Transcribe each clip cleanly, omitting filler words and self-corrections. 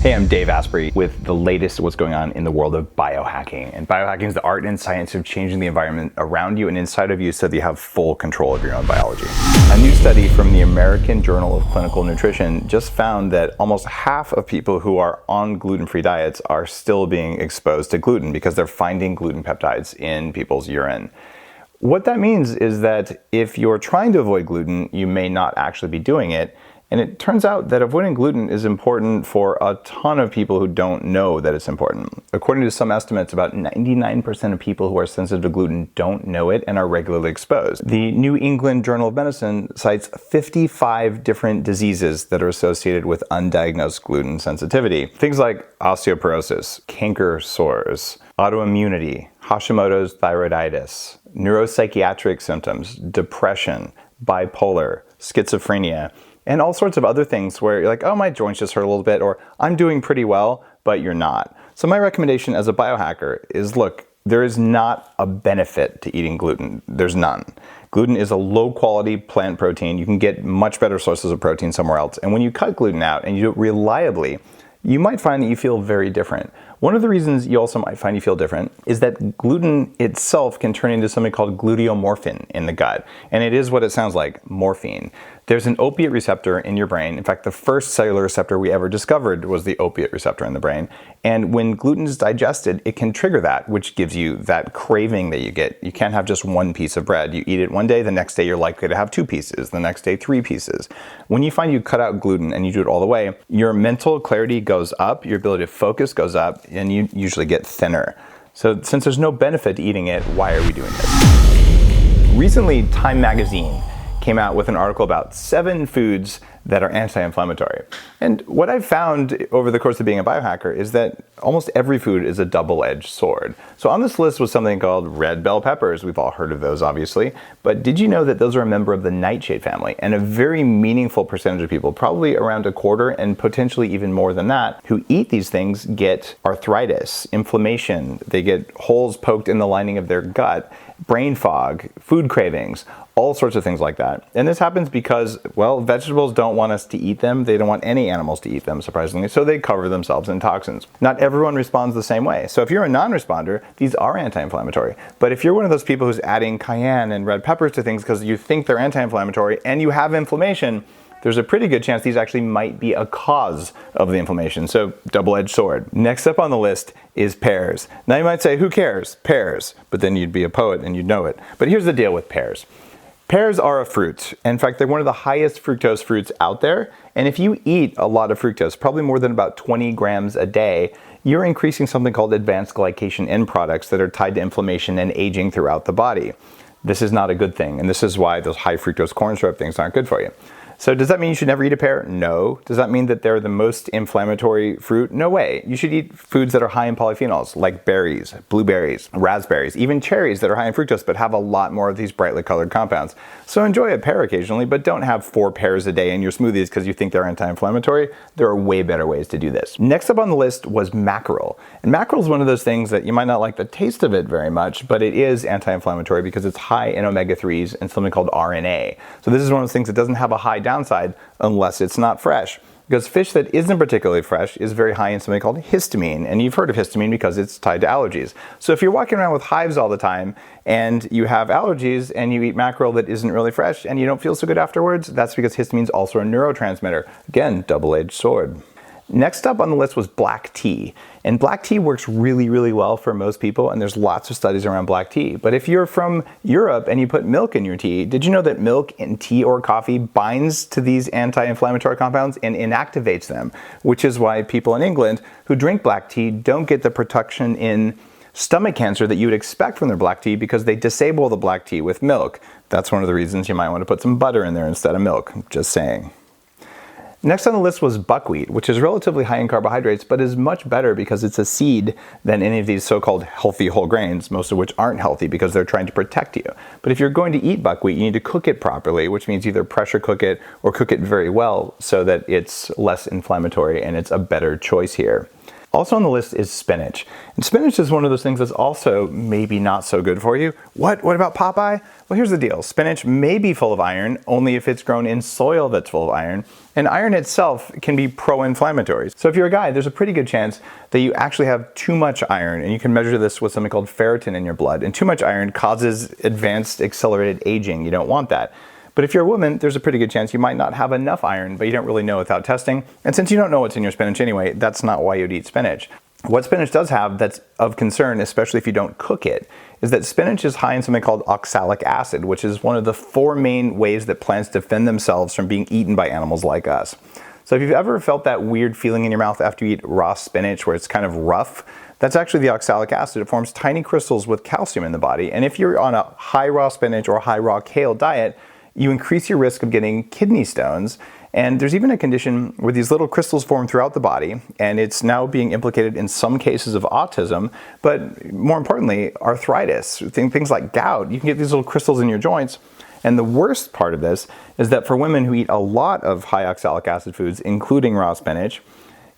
Hey, I'm Dave Asprey with the latest of what's going on in the world of biohacking. And biohacking is the art and science of changing the environment around you and inside of you so that you have full control of your own biology. A new study from the American Journal of Clinical Nutrition just found that almost half of people who are on gluten-free diets are still being exposed to gluten because they're finding gluten peptides in people's urine. What that means is that if you're trying to avoid gluten, you may not actually be doing it. And it turns out that avoiding gluten is important for a ton of people who don't know that it's important. According to some estimates, about 99% of people who are sensitive to gluten don't know it and are regularly exposed. The New England Journal of Medicine cites 55 different diseases that are associated with undiagnosed gluten sensitivity. Things like osteoporosis, canker sores, autoimmunity, Hashimoto's thyroiditis, neuropsychiatric symptoms, depression, bipolar, schizophrenia, and all sorts of other things where you're like, oh, my joints just hurt a little bit, or I'm doing pretty well, but you're not. So my recommendation as a biohacker is, look, there is not a benefit to eating gluten. There's none. Gluten is a low-quality plant protein. You can get much better sources of protein somewhere else. And when you cut gluten out and you do it reliably, you might find that you feel very different. One of the reasons you also might find you feel different is that gluten itself can turn into something called gluteomorphin in the gut. And it is what it sounds like, morphine. There's an opiate receptor in your brain. In fact, the first cellular receptor we ever discovered was the opiate receptor in the brain. And when gluten is digested, it can trigger that, which gives you that craving that you get. You can't have just one piece of bread. You eat it one day, the next day you're likely to have 2 pieces, the next day 3 pieces. When you find you cut out gluten and you do it all the way, your mental clarity goes up, your ability to focus goes up, and you usually get thinner. So since there's no benefit to eating it, why are we doing this? Recently, Time magazine came out with an article about 7 foods that are anti-inflammatory. And what I've found over the course of being a biohacker is that almost every food is a double-edged sword. So on this list was something called red bell peppers. We've all heard of those, obviously. But did you know that those are a member of the nightshade family? And a very meaningful percentage of people, probably around a quarter and potentially even more than that, who eat these things get arthritis, inflammation. They get holes poked in the lining of their gut, brain fog, food cravings, all sorts of things like that. And this happens because, well, vegetables don't want us to eat them. They don't want any animals to eat them, surprisingly, so they cover themselves in toxins. Not everyone responds the same way. So if you're a non-responder, these are anti-inflammatory. But if you're one of those people who's adding cayenne and red peppers to things because you think they're anti-inflammatory and you have inflammation, there's a pretty good chance these actually might be a cause of the inflammation. So double-edged sword. Next up on the list is pears. Now you might say, who cares? Pears. But then you'd be a poet and you'd know it. But here's the deal with pears. Pears are a fruit. In fact, they're one of the highest fructose fruits out there. And if you eat a lot of fructose, probably more than about 20 grams a day, you're increasing something called advanced glycation end products that are tied to inflammation and aging throughout the body. This is not a good thing. And this is why those high fructose corn syrup things aren't good for you. So does that mean you should never eat a pear? No. Does that mean that they're the most inflammatory fruit? No way. You should eat foods that are high in polyphenols, like berries, blueberries, raspberries, even cherries that are high in fructose but have a lot more of these brightly colored compounds. So enjoy a pear occasionally, but don't have 4 pears a day in your smoothies because you think they're anti-inflammatory. There are way better ways to do this. Next up on the list was mackerel. And mackerel is one of those things that you might not like the taste of it very much, but it is anti-inflammatory because it's high in omega-3s and something called RNA. So this is one of those things that doesn't have a high downside unless it's not fresh. Because fish that isn't particularly fresh is very high in something called histamine, and you've heard of histamine because it's tied to allergies. So if you're walking around with hives all the time and you have allergies and you eat mackerel that isn't really fresh and you don't feel so good afterwards, that's because histamine is also a neurotransmitter. Again, double-edged sword. Next up on the list was black tea. And black tea works really, really well for most people, and there's lots of studies around black tea. But if you're from Europe and you put milk in your tea, did you know that milk in tea or coffee binds to these anti-inflammatory compounds and inactivates them? Which is why people in England who drink black tea don't get the protection in stomach cancer that you would expect from their black tea because they disable the black tea with milk. That's one of the reasons you might want to put some butter in there instead of milk, just saying. Next on the list was buckwheat, which is relatively high in carbohydrates, but is much better because it's a seed than any of these so-called healthy whole grains, most of which aren't healthy because they're trying to protect you. But if you're going to eat buckwheat, you need to cook it properly, which means either pressure cook it or cook it very well so that it's less inflammatory and it's a better choice here. Also on the list is spinach. And spinach is one of those things that's also maybe not so good for you. What about Popeye? Well, here's the deal. Spinach may be full of iron only if it's grown in soil that's full of iron. And iron itself can be pro-inflammatory. So if you're a guy, there's a pretty good chance that you actually have too much iron. And you can measure this with something called ferritin in your blood. And too much iron causes advanced accelerated aging. You don't want that. But if you're a woman, there's a pretty good chance you might not have enough iron, but you don't really know without testing. And since you don't know what's in your spinach anyway, that's not why you'd eat spinach. What spinach does have that's of concern, especially if you don't cook it, is that spinach is high in something called oxalic acid, which is one of the 4 main ways that plants defend themselves from being eaten by animals like us. So if you've ever felt that weird feeling in your mouth after you eat raw spinach where it's kind of rough, that's actually the oxalic acid. It forms tiny crystals with calcium in the body. And if you're on a high raw spinach or high raw kale diet, you increase your risk of getting kidney stones. And there's even a condition where these little crystals form throughout the body, and it's now being implicated in some cases of autism, but more importantly, arthritis, things like gout. You can get these little crystals in your joints. And the worst part of this is that for women who eat a lot of high oxalic acid foods, including raw spinach,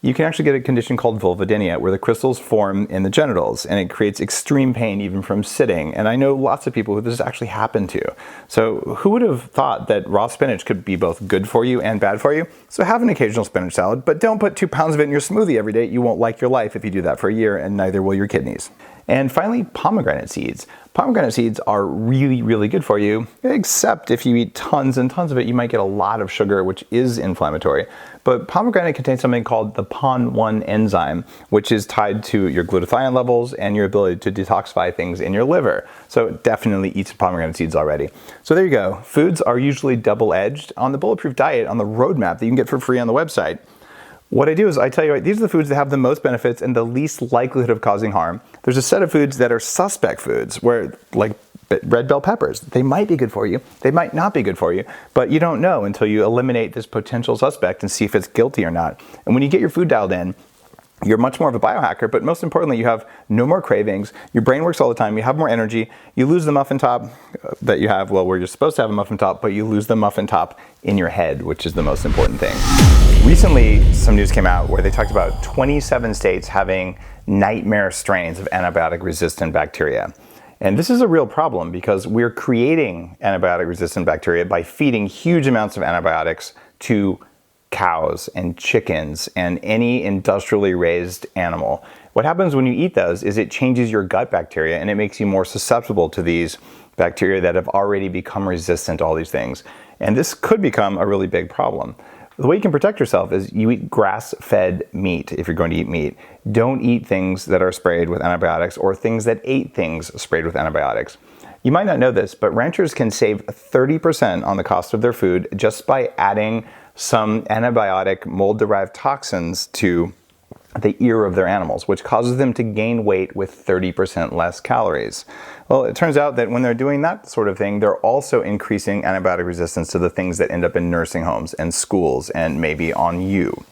you can actually get a condition called vulvodynia, where the crystals form in the genitals, and it creates extreme pain even from sitting. And I know lots of people who this has actually happened to. So who would have thought that raw spinach could be both good for you and bad for you? So have an occasional spinach salad, but don't put 2 pounds of it in your smoothie every day. You won't like your life if you do that for a year, and neither will your kidneys. And finally, pomegranate seeds. Pomegranate seeds are really, really good for you, except if you eat tons and tons of it, you might get a lot of sugar, which is inflammatory. But pomegranate contains something called the PON1 enzyme, which is tied to your glutathione levels and your ability to detoxify things in your liver. So definitely eat some pomegranate seeds already. So there you go. Foods are usually double-edged. On the Bulletproof Diet, on the roadmap that you can get for free on the website, what I do is I tell you, these are the foods that have the most benefits and the least likelihood of causing harm. There's a set of foods that are suspect foods, where like red bell peppers, they might be good for you, they might not be good for you, but you don't know until you eliminate this potential suspect and see if it's guilty or not. And when you get your food dialed in, you're much more of a biohacker, but most importantly, you have no more cravings, your brain works all the time, you have more energy, you lose the muffin top that you have, well, where you're supposed to have a muffin top, but you lose the muffin top in your head, which is the most important thing. Recently, some news came out where they talked about 27 states having nightmare strains of antibiotic-resistant bacteria. And this is a real problem because we're creating antibiotic-resistant bacteria by feeding huge amounts of antibiotics to cows and chickens and any industrially raised animal. What happens when you eat those is it changes your gut bacteria and it makes you more susceptible to these bacteria that have already become resistant to all these things. And this could become a really big problem. The way you can protect yourself is you eat grass-fed meat if you're going to eat meat. Don't eat things that are sprayed with antibiotics or things that ate things sprayed with antibiotics. You might not know this, but ranchers can save 30% on the cost of their food just by adding some antibiotic mold-derived toxins to the ear of their animals, which causes them to gain weight with 30% less calories. Well, it turns out that when they're doing that sort of thing, they're also increasing antibiotic resistance to the things that end up in nursing homes and schools and maybe on you.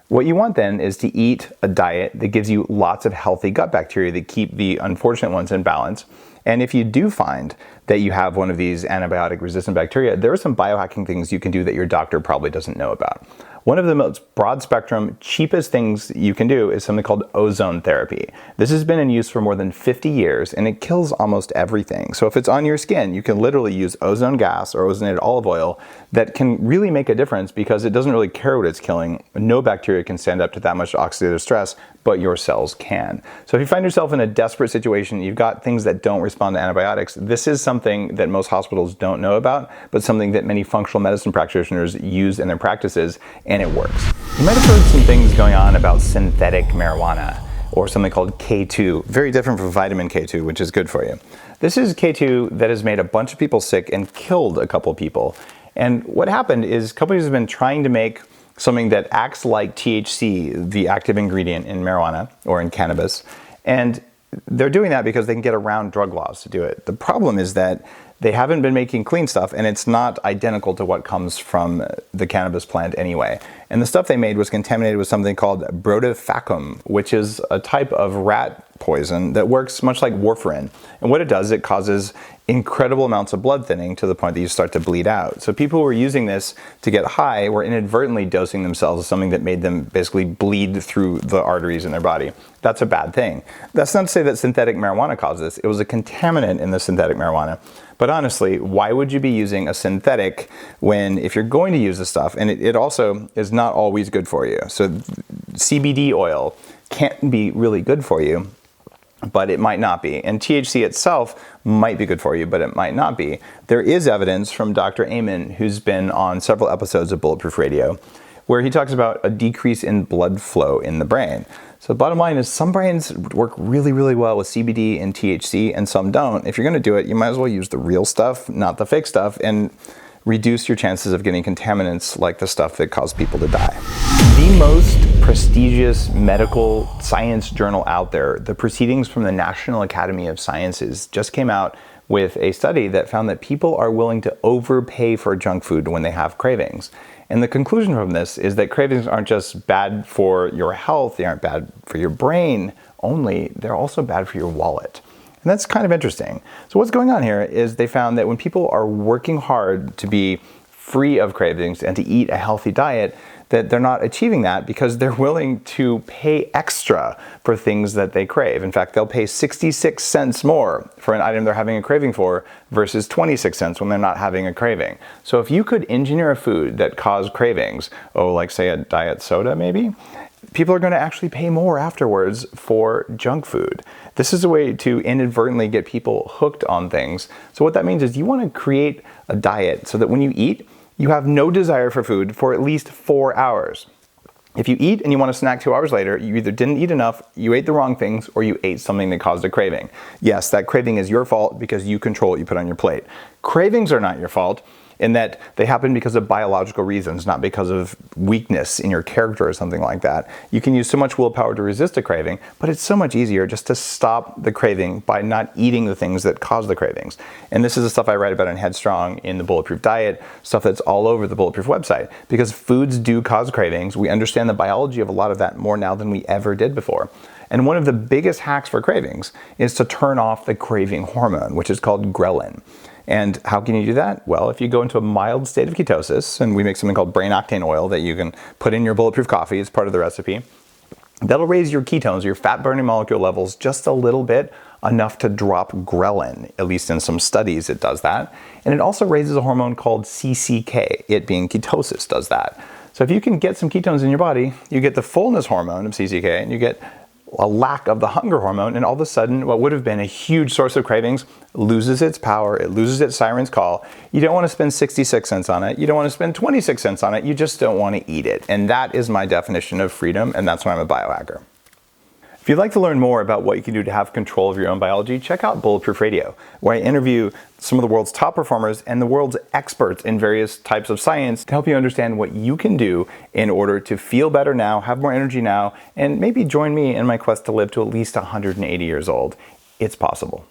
What you want then is to eat a diet that gives you lots of healthy gut bacteria that keep the unfortunate ones in balance. And if you do find that you have one of these antibiotic resistant bacteria, there are some biohacking things you can do that your doctor probably doesn't know about. One of the most broad spectrum, cheapest things you can do is something called ozone therapy. This has been in use for more than 50 years and it kills almost everything. So if it's on your skin, you can literally use ozone gas or ozonated olive oil that can really make a difference because it doesn't really care what it's killing. No bacteria can stand up to that much oxidative stress, but your cells can. So if you find yourself in a desperate situation, you've got things that don't respond to antibiotics, this is something that most hospitals don't know about, but something that many functional medicine practitioners use in their practices, and it works. You might have heard some things going on about synthetic marijuana, or something called K2, very different from vitamin K2, which is good for you. This is K2 that has made a bunch of people sick and killed a couple people. And what happened is companies have been trying to make something that acts like THC, the active ingredient in marijuana or in cannabis. And they're doing that because they can get around drug laws to do it. The problem is that they haven't been making clean stuff and it's not identical to what comes from the cannabis plant anyway. And the stuff they made was contaminated with something called brodifacoum, which is a type of rat poison that works much like warfarin. And what it does, it causes incredible amounts of blood thinning to the point that you start to bleed out. So people who were using this to get high were inadvertently dosing themselves with something that made them basically bleed through the arteries in their body. That's a bad thing. That's not to say that synthetic marijuana caused this. It was a contaminant in the synthetic marijuana. But honestly, why would you be using a synthetic when, if you're going to use this stuff, and it also is not always good for you. So CBD oil can be really good for you, but it might not be. And THC itself might be good for you, but it might not be. There is evidence from Dr. Amen, who's been on several episodes of Bulletproof Radio, where he talks about a decrease in blood flow in the brain. So the bottom line is some brains work really, really well with CBD and THC and some don't. If you're gonna do it, you might as well use the real stuff, not the fake stuff, and reduce your chances of getting contaminants like the stuff that cause people to die. The most prestigious medical science journal out there, the Proceedings from the National Academy of Sciences, just came out with a study that found that people are willing to overpay for junk food when they have cravings. And the conclusion from this is that cravings aren't just bad for your health, they aren't bad for your brain only, they're also bad for your wallet. And that's kind of interesting. So what's going on here is they found that when people are working hard to be free of cravings and to eat a healthy diet, that they're not achieving that because they're willing to pay extra for things that they crave. In fact, they'll pay 66 cents more for an item they're having a craving for versus 26 cents when they're not having a craving. So if you could engineer a food that caused cravings, like say a diet soda maybe, people are going to actually pay more afterwards for junk food. This is a way to inadvertently get people hooked on things. So what that means is you want to create a diet so that when you eat, you have no desire for food for at least 4 hours. If you eat and you want to snack 2 hours later, you either didn't eat enough, you ate the wrong things, or you ate something that caused a craving. Yes, that craving is your fault because you control what you put on your plate. Cravings are not your fault in that they happen because of biological reasons, not because of weakness in your character or something like that. You can use so much willpower to resist a craving, but it's so much easier just to stop the craving by not eating the things that cause the cravings. And this is the stuff I write about in Headstrong, in the Bulletproof Diet, stuff that's all over the Bulletproof website. Because foods do cause cravings. We understand the biology of a lot of that more now than we ever did before. And one of the biggest hacks for cravings is to turn off the craving hormone, which is called ghrelin. And how can you do that? Well, if you go into a mild state of ketosis, and we make something called brain octane oil that you can put in your bulletproof coffee as part of the recipe, that'll raise your ketones, your fat burning molecule levels, just a little bit, enough to drop ghrelin. At least in some studies it does that. And it also raises a hormone called CCK, it being ketosis does that. So if you can get some ketones in your body, you get the fullness hormone of CCK, and you get a lack of the hunger hormone, and all of a sudden what would have been a huge source of cravings loses its power, it loses its siren's call. You don't want to spend 66 cents on it, you don't want to spend 26 cents on it, you just don't want to eat it. And that is my definition of freedom, and that's why I'm a biohacker. If you'd like to learn more about what you can do to have control of your own biology, check out Bulletproof Radio, where I interview some of the world's top performers and the world's experts in various types of science to help you understand what you can do in order to feel better now, have more energy now, and maybe join me in my quest to live to at least 180 years old. It's possible.